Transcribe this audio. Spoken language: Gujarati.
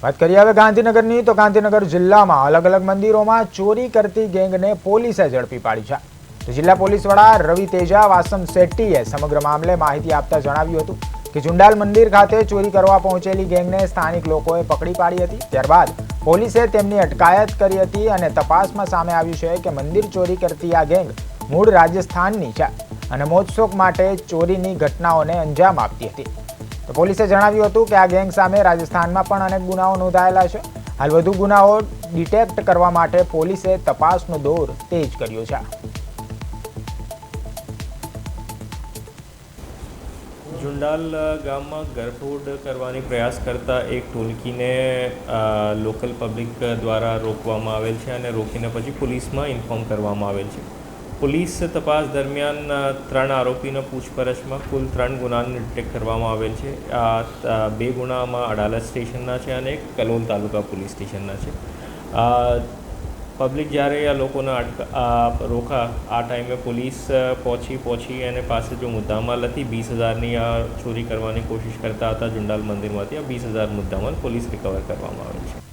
વાત કરીએ હવે ગાંધીનગરની તો ગાંધીનગર જિલ્લામાં અલગ અલગ મંદિરોમાં ચોરી કરતી ગેંગને પોલીસે ઝડપી પાડી છે. તો જિલ્લા પોલીસ વડા રવિ તેજા વાસમ શેટ્ટીએ સમગ્ર મામલે માહિતી આપતા જણાવ્યું હતું કે ઝુંડાલ મંદિર ખાતે ચોરી કરવા પહોંચેલી ગેંગને સ્થાનિક લોકોએ પકડી પાડી હતી. ત્યારબાદ પોલીસે તેમની અટકાયત કરી હતી અને તપાસમાં સામે આવ્યું છે કે મંદિર ચોરી કરતી આ ગેંગ મૂળ રાજસ્થાનની છે અને મોજશોખ માટે ચોરીની ઘટનાઓને અંજામ આપતી હતી. તો પોલીસે જણાવ્યું હતું કે આ ગેંગ સામે રાજસ્થાનમાં પણ અનેક ગુનાઓ નોંધાયેલા છે. હાલ વધુ ગુનાઓ ડિટેક્ટ કરવા માટે પોલીસે તપાસનો દોર તેજ કર્યો છે. ઝુંડાલ ગામમાં ગરફોડ કરવાની પ્રયાસ કરતા એક ટોળકીને લોકલ પબ્લિક દ્વારા રોકવામાં આવેલ છે અને રોકીને પછી પોલીસમાં ઇન્ફોર્મ કરવામાં આવેલ છે. પોલીસ તપાસ દરમિયાન 3 આરોપીનો પૂછપરછમાં કુલ 3 ગુનાને ડિટેક્ટ કરવામાં આવેલ છે. આ 2 ગુનામાં અડાલજ સ્ટેશનના છે અને એક કલોલ તાલુકા પોલીસ સ્ટેશનના છે. પબ્લિક જ્યારે આ લોકોના રોકા આ ટાઈમે પોલીસ પહોંચી અને પાસે જો મુદ્દામાલ હતી 20,000ની ચોરી કરવાની કોશિશ કરતા હતા ઝુંડાલ મંદિરમાંથી. આ 20,000 મુદ્દામાલ પોલીસ રિકવર કરવામાં આવે છે.